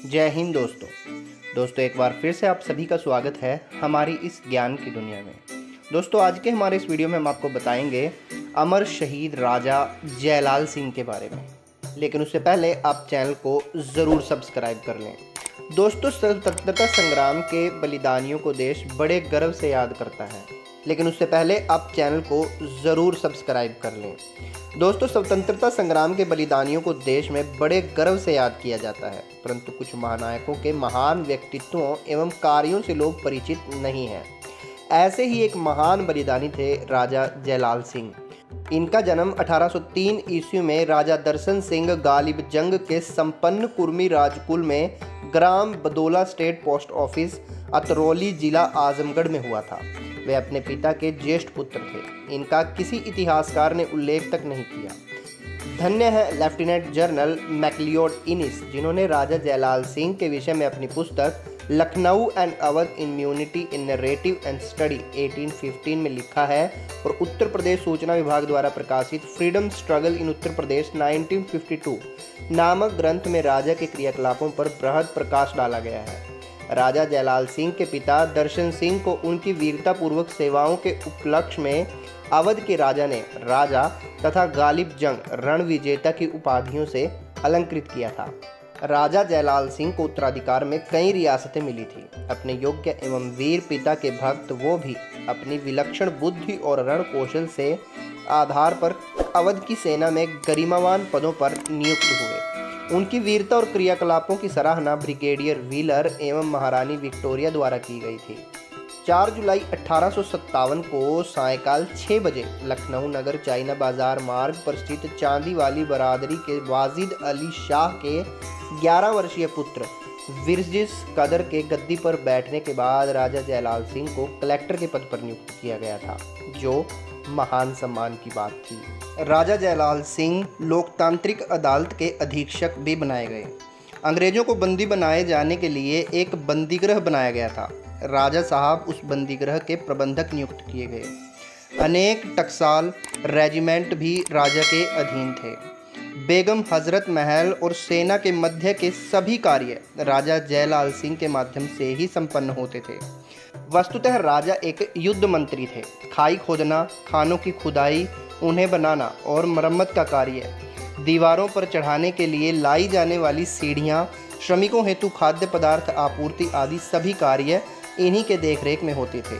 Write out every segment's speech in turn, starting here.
जय हिंद दोस्तों एक बार फिर से आप सभी का स्वागत है हमारी इस ज्ञान की दुनिया में। दोस्तों आज के हमारे इस वीडियो में हम आपको बताएंगे अमर शहीद राजा जयलाल सिंह के बारे में। लेकिन उससे पहले आप चैनल को ज़रूर सब्सक्राइब कर लें। दोस्तों स्वतंत्रता संग्राम के बलिदानियों को देश बड़े गर्व से याद करता है, लेकिन उससे पहले आप चैनल को ज़रूर सब्सक्राइब कर लें। दोस्तों स्वतंत्रता संग्राम के बलिदानियों को देश में बड़े गर्व से याद किया जाता है, परंतु कुछ महानायकों के महान व्यक्तित्वों एवं कार्यों से लोग परिचित नहीं हैं। ऐसे ही एक महान बलिदानी थे राजा जयलाल सिंह। इनका जन्म 1803 ईस्वी में राजा दर्शन सिंह गालिब जंग के संपन्न कुर्मी राजकुल में ग्राम बदोला स्टेट पोस्ट ऑफिस अतरौली जिला आजमगढ़ में हुआ था। वे अपने पिता के ज्येष्ठ पुत्र थे। इनका किसी इतिहासकार ने उल्लेख तक नहीं किया। धन्य है लेफ्टिनेंट जनरल मैक्लियोड इनिस, जिन्होंने राजा जयलाल सिंह के विषय में अपनी पुस्तक Lucknow and Awadh immunity in narrative and study 1815 में लिखा है और उत्तर प्रदेश सूचना विभाग द्वारा प्रकाशित freedom struggle in Uttar Pradesh 1952 नामक ग्रंथ में राजा के क्रियाकलापों पर बृहद प्रकाश डाला गया है। राजा जयलाल सिंह के पिता दर्शन सिंह को उनकी वीरतापूर्वक सेवाओं के उपलक्ष्य में अवध के राजा ने राजा तथा गालिब जंग रण विजेता की उपाधियों से अलंकृत किया था। राजा जयलाल सिंह को उत्तराधिकार में कई रियासतें मिली थी। अपने योग्य एवं वीर पिता के भक्त वो भी अपनी विलक्षण बुद्धि और रण कौशल से आधार पर अवध की सेना में गरिमावान पदों पर नियुक्त हुए। उनकी वीरता और क्रियाकलापों की सराहना ब्रिगेडियर व्हीलर एवं महारानी विक्टोरिया द्वारा की गई थी। 4 जुलाई 1857 को सायंकाल 6 बजे लखनऊ नगर चाइना बाजार मार्ग पर स्थित चांदी वाली बरादरी के वाजिद अली शाह के 11 वर्षीय पुत्र विरजिस कदर के गद्दी पर बैठने के बाद राजा जयलाल सिंह को कलेक्टर के पद पर नियुक्त किया गया था, जो महान सम्मान की बात थी। राजा जयलाल सिंह लोकतांत्रिक अदालत के अधीक्षक भी बनाए गए। अंग्रेजों को बंदी बनाए जाने के लिए एक बंदीगृह बनाया गया था। राजा साहब उस बंदीगृह के प्रबंधक नियुक्त किए गए। अनेक टकसाल रेजिमेंट भी राजा के अधीन थे। बेगम हजरत महल और सेना के मध्य के सभी कार्य राजा जयलाल सिंह के माध्यम से ही संपन्न होते थे। वस्तुतः राजा एक युद्ध मंत्री थे। खाई खोदना, खानों की खुदाई, उन्हें बनाना और मरम्मत का कार्य, दीवारों पर चढ़ाने के लिए लाई जाने वाली सीढ़ियाँ, श्रमिकों हेतु खाद्य पदार्थ आपूर्ति आदि सभी कार्य इन्हीं के देखरेख में होते थे।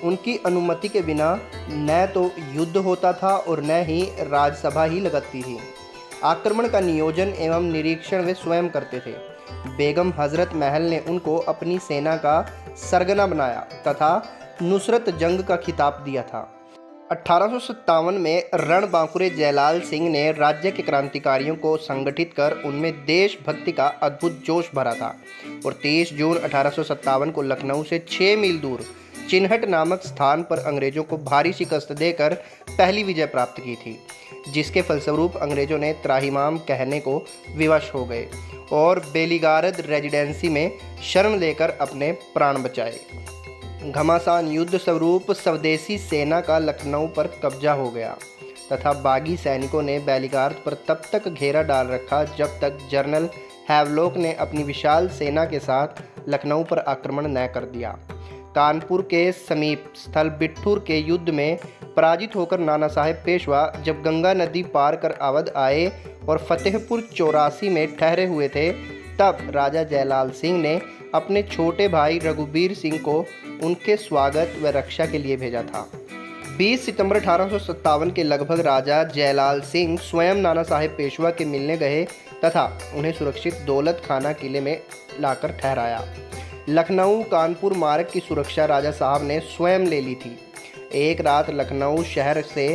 उनकी अनुमति के बिना न तो युद्ध होता था और न ही राजसभा ही लगती थी। आक्रमण का नियोजन एवं निरीक्षण वे स्वयं करते थे। बेगम हजरत महल ने उनको अपनी सेना का सरगना बनाया तथा नुसरत जंग का खिताब दिया था। 1857 में रणबांकुरे जयलाल सिंह ने राज्य के क्रांतिकारियों को संगठित कर उनमें देशभक्ति का अद्भुत जोश भरा था और 23 जून 1857 को लखनऊ से 6 मील दूर चिन्हट नामक स्थान पर अंग्रेजों को भारी शिकस्त देकर पहली विजय प्राप्त की थी, जिसके फलस्वरूप अंग्रेजों ने त्राहिमाम कहने को विवश हो गए और बेलीगारद रेजिडेंसी में शरण लेकर अपने प्राण बचाए। घमासान युद्ध स्वरूप स्वदेशी सेना का लखनऊ पर कब्जा हो गया तथा बागी सैनिकों ने बेलीगारद पर तब तक घेरा डाल रखा जब तक जनरल हैवलॉक ने अपनी विशाल सेना के साथ लखनऊ पर आक्रमण न कर दिया। कानपुर के समीप स्थल बिट्ठूर के युद्ध में पराजित होकर नाना साहेब पेशवा जब गंगा नदी पार कर अवध आए और फतेहपुर 84 में ठहरे हुए थे, तब राजा जयलाल सिंह ने अपने छोटे भाई रघुबीर सिंह को उनके स्वागत व रक्षा के लिए भेजा था। 20 सितंबर 1857 के लगभग राजा जयलाल सिंह स्वयं नाना साहेब पेशवा के मिलने गए तथा उन्हें सुरक्षित दौलत खाना किले में लाकर ठहराया। लखनऊ कानपुर मार्ग की सुरक्षा राजा साहब ने स्वयं ले ली थी। एक रात लखनऊ शहर से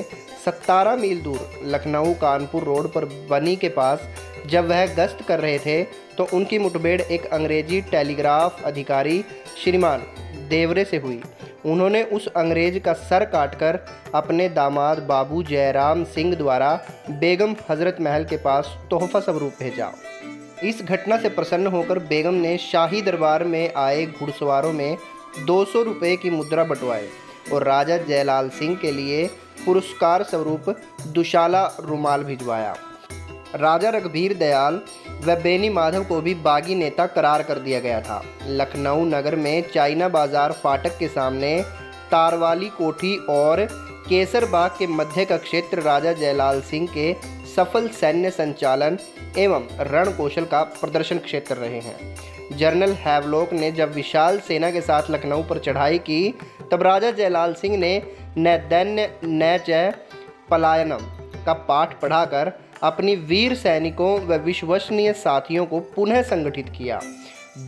17 मील दूर लखनऊ कानपुर रोड पर बनी के पास जब वह गश्त कर रहे थे तो उनकी मुठभेड़ एक अंग्रेजी टेलीग्राफ अधिकारी श्रीमान देवरे से हुई। उन्होंने उस अंग्रेज का सर काटकर अपने दामाद बाबू जयराम सिंह द्वारा बेगम हजरत महल के पास तोहफा स्वरूप भेजा। इस घटना से प्रसन्न होकर बेगम ने शाही दरबार में आए घुड़सवारों में 200 रुपये की मुद्रा बंटवाए और राजा जयलाल सिंह के लिए पुरस्कार स्वरूप दुशाला रुमाल भिजवाया। राजा रघुबीर दयाल व बेनी माधव को भी बागी नेता करार कर दिया गया था। लखनऊ नगर में चाइना बाजार फाटक के सामने तारवाली कोठी और केसरबाग के मध्य का क्षेत्र राजा जयलाल सिंह के सफल सैन्य संचालन एवं रण कौशल का प्रदर्शन क्षेत्र रहे हैं। जनरल हैवलॉक ने जब विशाल सेना के साथ लखनऊ पर चढ़ाई की, तब राजा जयलाल सिंह ने न दैन्य न च पलायनम का पाठ पढ़ाकर अपनी वीर सैनिकों व विश्वसनीय साथियों को पुनः संगठित किया।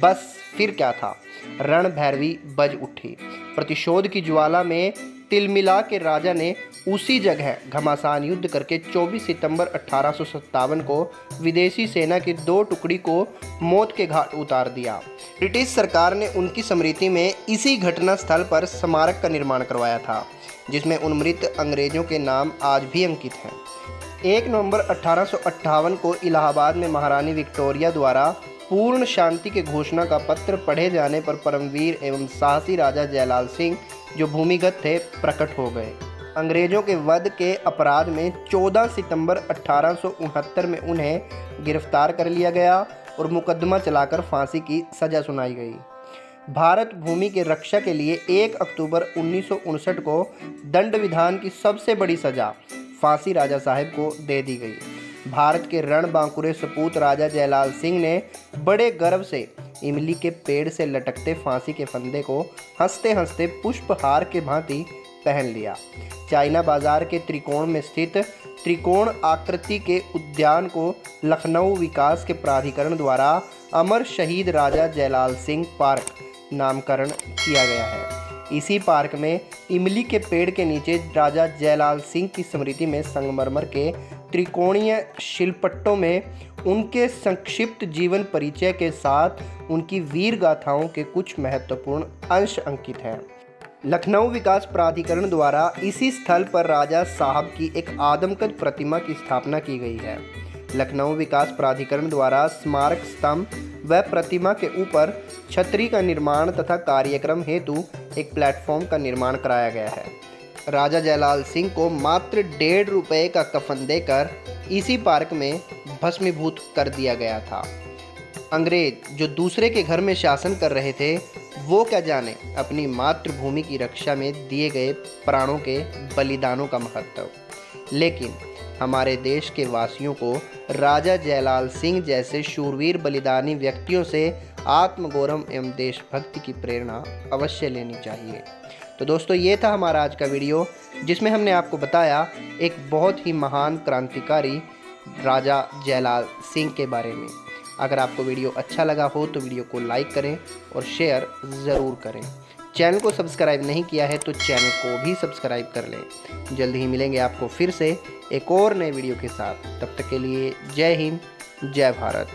बस फिर क्या था, रणभैरवी बज उठी। प्रतिशोध की ज्वाला में तिलमिला के राजा ने उसी जगह घमासान युद्ध करके 24 सितंबर 1857 को विदेशी सेना की 2 टुकड़ी को मौत के घाट उतार दिया। ब्रिटिश सरकार ने उनकी स्मृति में इसी घटना स्थल पर स्मारक का निर्माण करवाया था, जिसमें उन मृत अंग्रेजों के नाम आज भी अंकित हैं। 1 नवंबर 1858 को इलाहाबाद में महारानी विक्टोरिया द्वारा पूर्ण शांति के घोषणा का पत्र पढ़े जाने पर परमवीर एवं साहसी राजा जयलाल सिंह, जो भूमिगत थे, प्रकट हो गए। अंग्रेजों के वध के अपराध में 14 सितंबर 1869 में उन्हें गिरफ्तार कर लिया गया और मुकदमा चलाकर फांसी की सजा सुनाई गई। भारत भूमि के रक्षा के लिए 1 अक्टूबर 1959 को दंड विधान की सबसे बड़ी सजा फांसी राजा साहब को दे दी गई। भारत के रणबांकुरे सपूत राजा जयलाल सिंह ने बड़े गर्व से इमली के पेड़ से लटकते फांसी के फंदे को हंसते हंसते पुष्पहार के भांति पहन लिया। चाइना बाजार के त्रिकोण में स्थित त्रिकोण आकृति के उद्यान को लखनऊ विकास के प्राधिकरण द्वारा अमर शहीद राजा जयलाल सिंह पार्क नामकरण किया गया है। इसी पार्क में इमली के पेड़ के नीचे राजा जयलाल सिंह की स्मृति में संगमरमर के त्रिकोणीय शिल्पट्टों में उनके संक्षिप्त जीवन परिचय के साथ उनकी वीर गाथाओं के कुछ महत्वपूर्ण अंश अंकित हैं। लखनऊ विकास प्राधिकरण द्वारा इसी स्थल पर राजा साहब की एक आदमकद प्रतिमा की स्थापना की गई है। लखनऊ विकास प्राधिकरण द्वारा स्मारक स्तंभ व प्रतिमा के ऊपर छतरी का निर्माण तथा कार्यक्रम हेतु एक प्लेटफॉर्म का निर्माण कराया गया है। राजा जयलाल सिंह को मात्र 1.5 रुपये का कफन देकर इसी पार्क में भस्मीभूत कर दिया गया था। अंग्रेज जो दूसरे के घर में शासन कर रहे थे, वो क्या जाने अपनी मातृभूमि की रक्षा में दिए गए प्राणों के बलिदानों का महत्व। लेकिन हमारे देश के वासियों को राजा जयलाल सिंह जैसे शूरवीर बलिदानी व्यक्तियों से आत्मगौरव एवं देशभक्ति की प्रेरणा अवश्य लेनी चाहिए। तो दोस्तों, ये था हमारा आज का वीडियो, जिसमें हमने आपको बताया एक बहुत ही महान क्रांतिकारी राजा जयलाल सिंह के बारे में। अगर आपको वीडियो अच्छा लगा हो तो वीडियो को लाइक करें और शेयर ज़रूर करें। चैनल को सब्सक्राइब नहीं किया है तो चैनल को भी सब्सक्राइब कर लें। जल्द ही मिलेंगे आपको फिर से एक और नए वीडियो के साथ। तब तक के लिए जय हिंद, जय भारत।